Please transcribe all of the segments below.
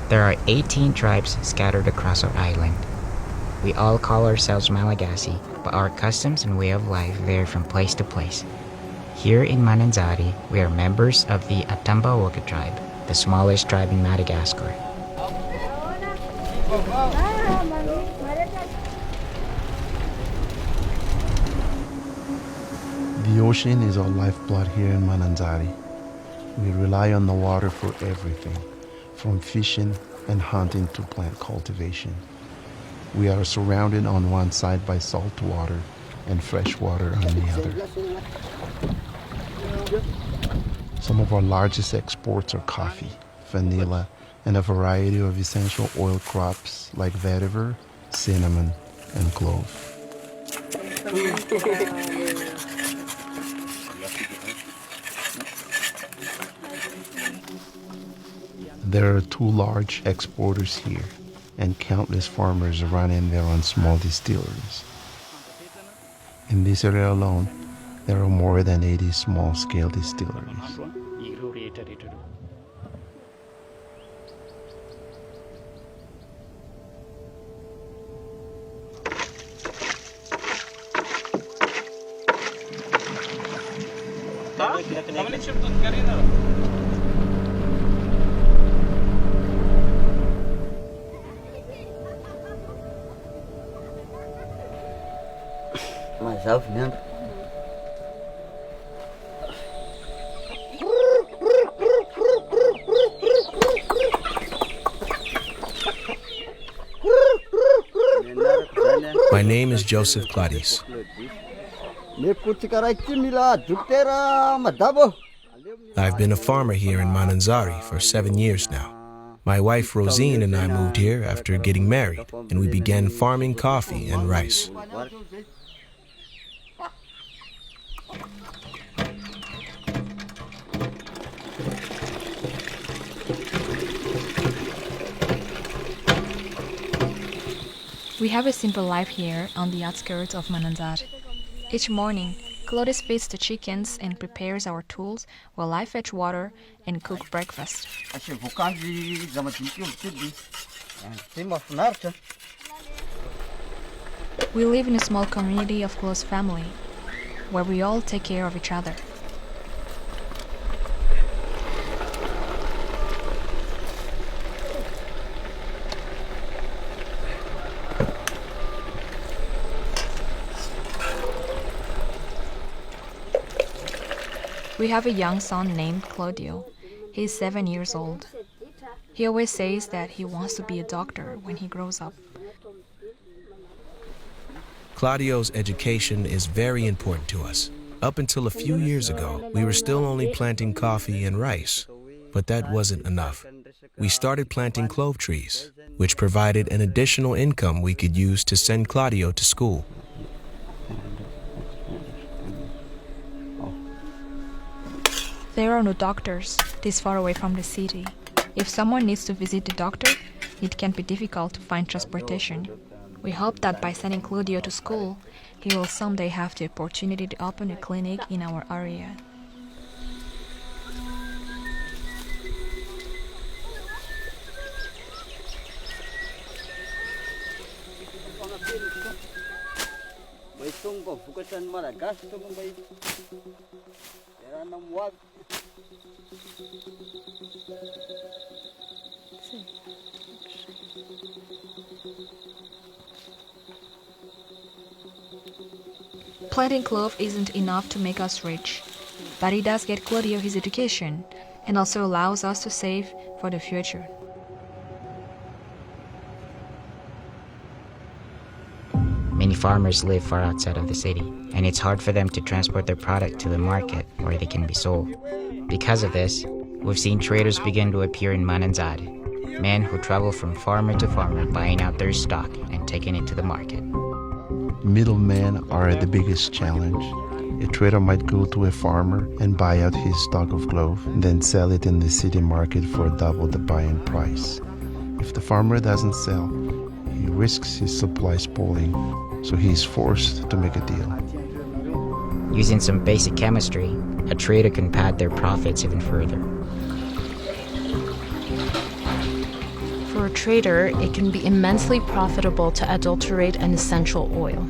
There are 18 tribes scattered across our island. We all call ourselves Malagasy, but our customs and way of life vary from place to place. Here in Mananzari, we are members of the Atambawoka tribe, the smallest tribe in Madagascar. The ocean is our lifeblood here in Mananzari. We rely on the water for everything, from fishing and hunting to plant cultivation. We are surrounded on one side by salt water and fresh water on the other. Some of our largest exports are coffee, vanilla, and a variety of essential oil crops like vetiver, cinnamon, and clove. There are 2 large exporters here and countless farmers running their own small distilleries. In this area alone, there are more than 80 small-scale distilleries. My name is Joseph Claudius. I've been a farmer here in Mananzari for 7 years now. My wife Rosine and I moved here after getting married, and we began farming coffee and rice. We have a simple life here on the outskirts of Mananzari. Each morning, Claudius feeds the chickens and prepares our tools while I fetch water and cook breakfast. We live in a small community of close family, where we all take care of each other. We have a young son named Claudio. He's 7 years old. He always says that he wants to be a doctor when he grows up. Claudio's education is very important to us. Up until a few years ago, we were still only planting coffee and rice, but that wasn't enough. We started planting clove trees, which provided an additional income we could use to send Claudio to school. There are no doctors this far away from the city. If someone needs to visit the doctor, it can be difficult to find transportation. We hope that by sending Claudio to school, he will someday have the opportunity to open a clinic in our area. Planting clove isn't enough to make us rich, but it does get Claudio his education and also allows us to save for the future. Many farmers live far outside of the city, and it's hard for them to transport their product to the market where they can be sold. Because of this, we've seen traders begin to appear in Mananzari, men who travel from farmer to farmer buying out their stock and taking it to the market. Middlemen are the biggest challenge. A trader might go to a farmer and buy out his stock of clove, then sell it in the city market for double the buying price. If the farmer doesn't sell, he risks his supply spoiling, so he is forced to make a deal. Using some basic chemistry, a trader can pad their profits even further. For a trader, it can be immensely profitable to adulterate an essential oil.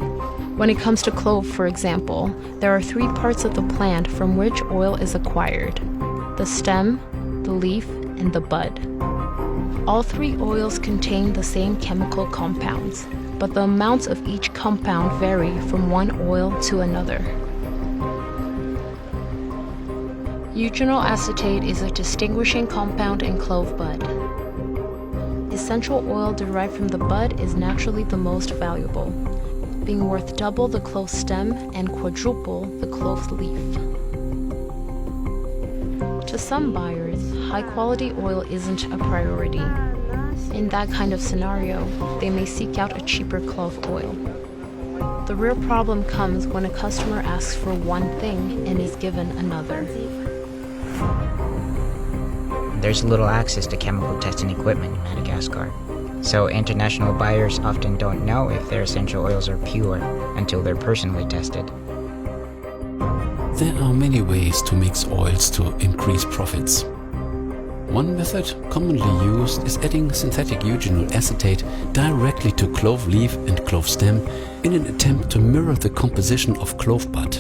When it comes to clove, for example, there are 3 parts of the plant from which oil is acquired: the stem, the leaf, and the bud. All 3 oils contain the same chemical compounds, but the amounts of each compound vary from one oil to another. Eugenol acetate is a distinguishing compound in clove bud. Essential oil derived from the bud is naturally the most valuable, being worth double the clove stem and quadruple the clove leaf. To some buyers, high-quality oil isn't a priority. In that kind of scenario, they may seek out a cheaper clove oil. The real problem comes when a customer asks for one thing and is given another. There's little access to chemical testing equipment in Madagascar, so international buyers often don't know if their essential oils are pure until they're personally tested. There are many ways to mix oils to increase profits. One method commonly used is adding synthetic eugenol acetate directly to clove leaf and clove stem in an attempt to mirror the composition of clove bud.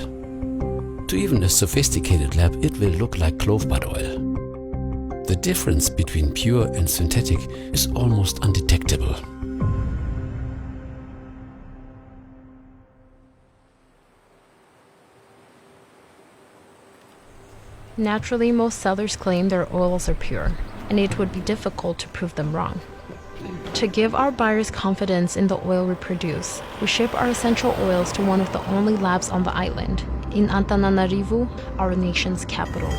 To even a sophisticated lab, it will look like clove bud oil. The difference between pure and synthetic is almost undetectable. Naturally, most sellers claim their oils are pure, and it would be difficult to prove them wrong. To give our buyers confidence in the oil we produce, we ship our essential oils to one of the only labs on the island, in Antananarivo, our nation's capital.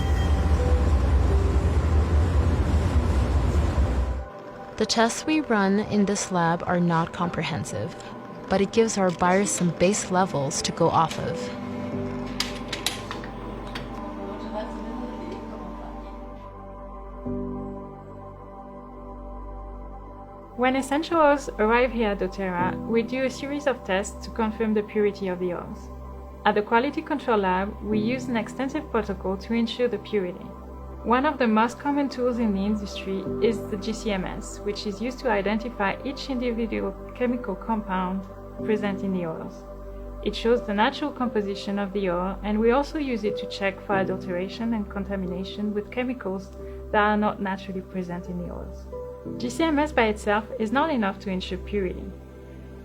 The tests we run in this lab are not comprehensive, but it gives our buyers some base levels to go off of. When essential oils arrive here at doTERRA, we do a series of tests to confirm the purity of the oils. At the Quality Control Lab, we use an extensive protocol to ensure the purity. One of the most common tools in the industry is the GCMS, which is used to identify each individual chemical compound present in the oils. It shows the natural composition of the oil, and we also use it to check for adulteration and contamination with chemicals that are not naturally present in the oils. GCMS by itself is not enough to ensure purity.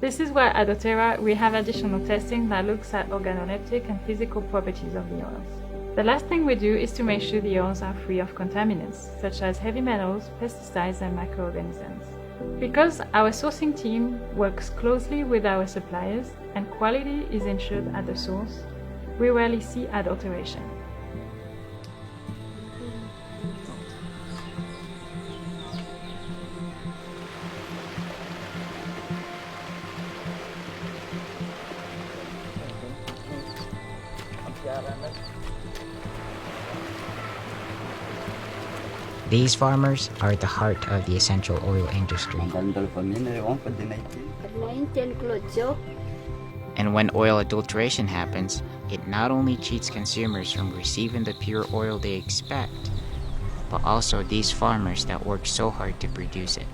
This is why at doTERRA we have additional testing that looks at organoleptic and physical properties of the oils. The last thing we do is to make sure the oils are free of contaminants, such as heavy metals, pesticides, and microorganisms. Because our sourcing team works closely with our suppliers and quality is ensured at the source, we rarely see adulteration. These farmers are at the heart of the essential oil industry. And when oil adulteration happens, it not only cheats consumers from receiving the pure oil they expect, but also these farmers that work so hard to produce it.